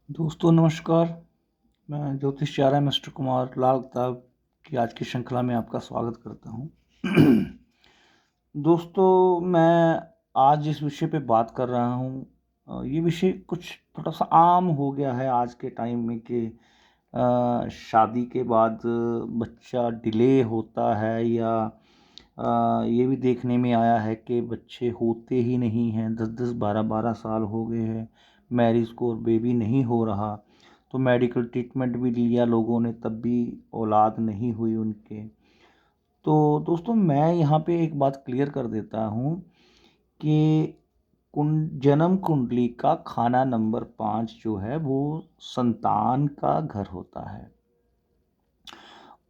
दोस्तों नमस्कार। मैं ज्योतिषाचार्य मिस्टर कुमार लाल किताब की आज की श्रृंखला में आपका स्वागत करता हूँ। दोस्तों मैं आज जिस विषय पे बात कर रहा हूँ, ये विषय कुछ थोड़ा सा आम हो गया है आज के टाइम में कि शादी के बाद बच्चा डिले होता है या ये भी देखने में आया है कि बच्चे होते ही नहीं हैं। 10-10 12-12 साल हो गए हैं मैरिज को और बेबी नहीं हो रहा, तो मेडिकल ट्रीटमेंट भी लिया लोगों ने, तब भी औलाद नहीं हुई उनके। तो दोस्तों मैं यहाँ पे एक बात क्लियर कर देता हूँ कि जन्म कुंडली का खाना नंबर 5 जो है वो संतान का घर होता है।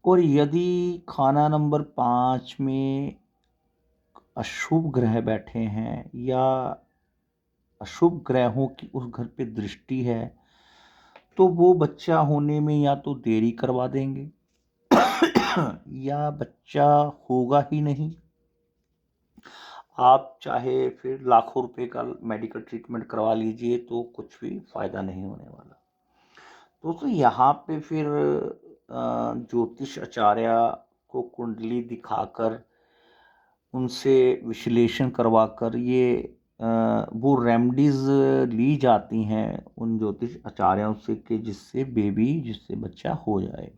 और यदि खाना नंबर 5 में अशुभ ग्रह बैठे हैं या अशुभ ग्रहों की उस घर पे दृष्टि है, तो वो बच्चा होने में या तो देरी करवा देंगे या बच्चा होगा ही नहीं। आप चाहे फिर लाखों रुपए का मेडिकल ट्रीटमेंट करवा लीजिए तो कुछ भी फायदा नहीं होने वाला। दोस्तों यहाँ पे फिर ज्योतिष आचार्य को कुंडली दिखाकर उनसे विश्लेषण करवाकर ये वो रेमेडीज ली जाती हैं उन ज्योतिष आचार्यों से कि जिससे बच्चा हो जाए।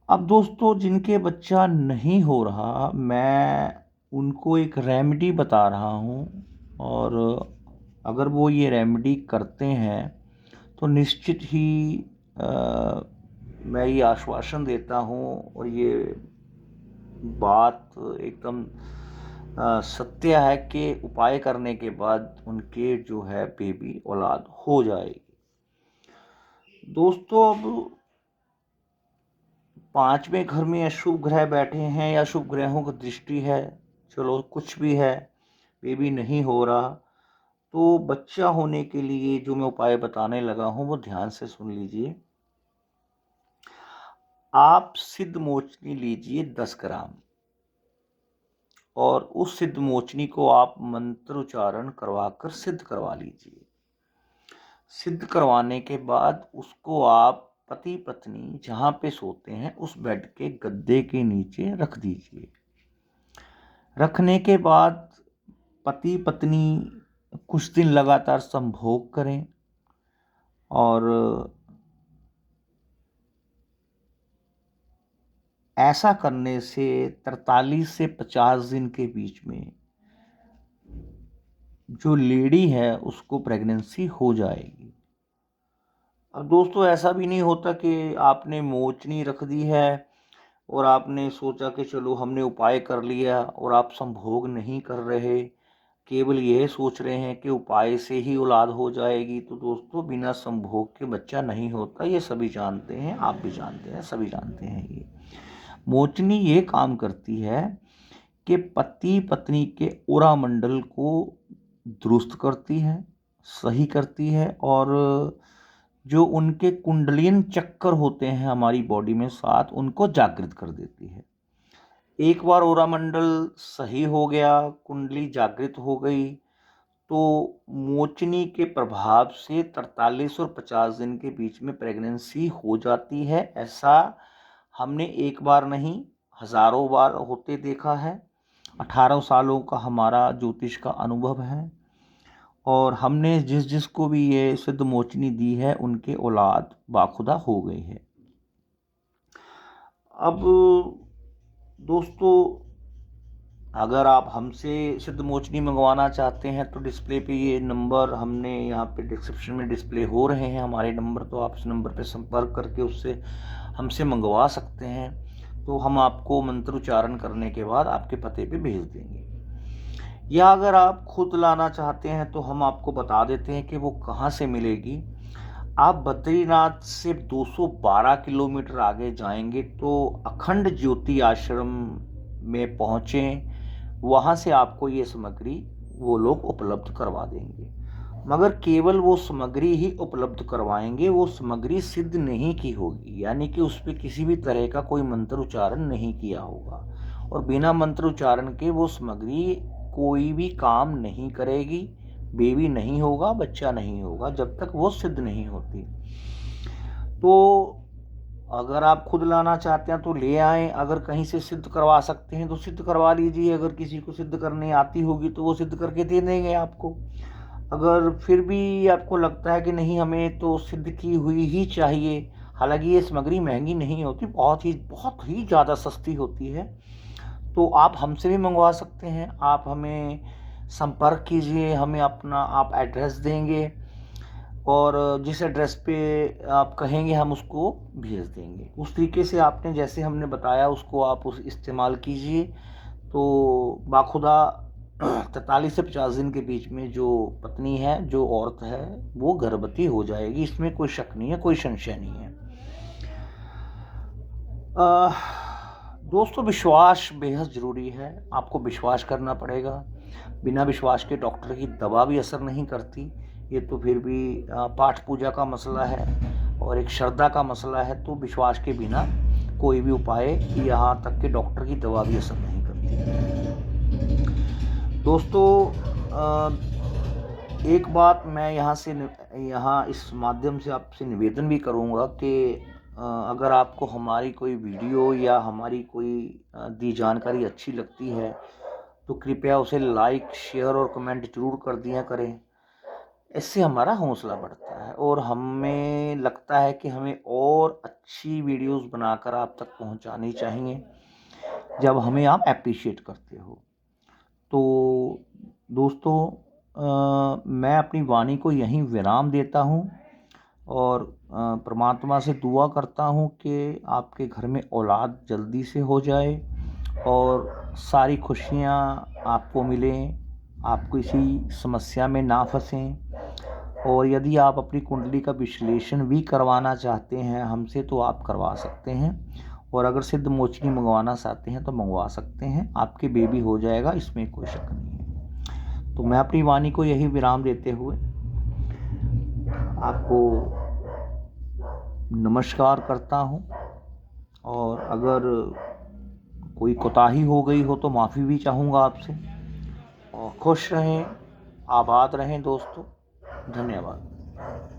अब दोस्तों जिनके बच्चा नहीं हो रहा, मैं उनको एक रेमेडी बता रहा हूँ, और अगर वो ये रेमेडी करते हैं तो निश्चित ही मैं ये आश्वासन देता हूँ और ये बात एकदम सत्य है कि उपाय करने के बाद उनके जो है बेबी औलाद हो जाएगी। दोस्तों अब 5वें घर में अशुभ ग्रह बैठे हैं या शुभ ग्रहों की दृष्टि है, चलो कुछ भी है, बेबी नहीं हो रहा, तो बच्चा होने के लिए जो मैं उपाय बताने लगा हूँ वो ध्यान से सुन लीजिए। आप सिद्ध मोचनी लीजिए 10 ग्राम, और उस सिद्ध मोचनी को आप मंत्र उच्चारण करवाकर सिद्ध करवा लीजिए। सिद्ध करवाने के बाद उसको आप पति पत्नी जहाँ पे सोते हैं उस बेड के गद्दे के नीचे रख दीजिए। रखने के बाद पति पत्नी कुछ दिन लगातार संभोग करें, और ऐसा करने से 43 से 50 दिन के बीच में जो लेडी है उसको प्रेगनेंसी हो जाएगी। अब दोस्तों ऐसा भी नहीं होता कि आपने मोचनी रख दी है और आपने सोचा कि चलो हमने उपाय कर लिया और आप संभोग नहीं कर रहे, केवल यह सोच रहे हैं कि उपाय से ही औलाद हो जाएगी। तो दोस्तों बिना संभोग के बच्चा नहीं होता, ये सभी जानते हैं, आप भी जानते हैं, सभी जानते हैं। ये मोचनी ये काम करती है कि पति पत्नी के उरा मंडल को दुरुस्त करती है, सही करती है, और जो उनके कुंडलियन चक्कर होते हैं हमारी बॉडी में 7, उनको जागृत कर देती है। एक बार ओरा मंडल सही हो गया, कुंडली जागृत हो गई, तो मोचनी के प्रभाव से 43 और 50 दिन के बीच में प्रेगनेंसी हो जाती है। ऐसा हमने एक बार नहीं, हजारों बार होते देखा है। 18 सालों का हमारा ज्योतिष का अनुभव है, और हमने जिस जिस को भी ये सिद्ध मोचनी दी है उनके औलाद बाखुदा हो गई है। अब दोस्तों अगर आप हमसे सिद्ध मोचनी मंगवाना चाहते हैं तो डिस्प्ले पे ये नंबर हमने यहाँ पे डिस्क्रिप्शन में डिस्प्ले हो रहे हैं हमारे नंबर, तो आप इस नंबर पे संपर्क करके उससे हमसे मंगवा सकते हैं। तो हम आपको मंत्र उच्चारण करने के बाद आपके पते पे भेज देंगे। या अगर आप खुद लाना चाहते हैं तो हम आपको बता देते हैं कि वो कहाँ से मिलेगी। आप बद्रीनाथ से 212 किलोमीटर आगे जाएंगे तो अखंड ज्योति आश्रम में पहुँचें, वहाँ से आपको ये सामग्री वो लोग उपलब्ध करवा देंगे। मगर केवल वो सामग्री ही उपलब्ध करवाएंगे, वो सामग्री सिद्ध नहीं की होगी, यानी कि उस पर किसी भी तरह का कोई मंत्र उच्चारण नहीं किया होगा, और बिना मंत्र उच्चारण के वो सामग्री कोई भी काम नहीं करेगी, बेबी नहीं होगा, बच्चा नहीं होगा जब तक वो सिद्ध नहीं होती। तो अगर आप खुद लाना चाहते हैं तो ले आएं, अगर कहीं से सिद्ध करवा सकते हैं तो सिद्ध करवा लीजिए, अगर किसी को सिद्ध करने आती होगी तो वो सिद्ध करके दे देंगे आपको। अगर फिर भी आपको लगता है कि नहीं हमें तो सिद्ध की हुई ही चाहिए, हालांकि ये सामग्री महंगी नहीं होती, बहुत ही ज़्यादा सस्ती होती है, तो आप हमसे भी मंगवा सकते हैं। आप हमें संपर्क कीजिए, हमें अपना आप एड्रेस देंगे और जिस एड्रेस पे आप कहेंगे हम उसको भेज देंगे। उस तरीके से आपने जैसे हमने बताया उसको आप उस इस्तेमाल कीजिए, तो बाखुदा 43 से 50 दिन के बीच में जो पत्नी है, जो औरत है, वो गर्भवती हो जाएगी, इसमें कोई शक नहीं है, कोई संशय नहीं है। दोस्तों, विश्वास बेहद ज़रूरी है, आपको विश्वास करना पड़ेगा। बिना विश्वास के डॉक्टर की दवा भी असर नहीं करती। ये तो फिर भी पाठ पूजा का मसला है और एक श्रद्धा का मसला है, तो विश्वास के बिना कोई भी उपाय, यहाँ तक कि डॉक्टर की दवा भी असर नहीं करती। दोस्तों, एक बात मैं यहाँ इस माध्यम से आपसे निवेदन भी करूँगा कि अगर आपको हमारी कोई वीडियो या हमारी कोई दी जानकारी अच्छी लगती है तो कृपया उसे लाइक, शेयर और कमेंट ज़रूर कर दिया करें। इससे हमारा हौसला बढ़ता है और हमें लगता है कि हमें और अच्छी वीडियोस बनाकर आप तक पहुंचानी चाहिए जब हमें आप एप्रिशिएट करते हो। तो दोस्तों, मैं अपनी वाणी को यहीं विराम देता हूं और परमात्मा से दुआ करता हूं कि आपके घर में औलाद जल्दी से हो जाए और सारी खुशियां आपको मिलें, आप किसी समस्या में ना फंसें। और यदि आप अपनी कुंडली का विश्लेषण भी करवाना चाहते हैं हमसे तो आप करवा सकते हैं, और अगर सिद्ध मोचनी मंगवाना चाहते हैं तो मंगवा सकते हैं, आपके बेबी हो जाएगा, इसमें कोई शक नहीं है। तो मैं अपनी वाणी को यही विराम देते हुए आपको नमस्कार करता हूं, और अगर कोई कोताही हो गई हो तो माफ़ी भी चाहूँगा आपसे। और खुश रहें, आबाद रहें दोस्तों। धन्यवाद।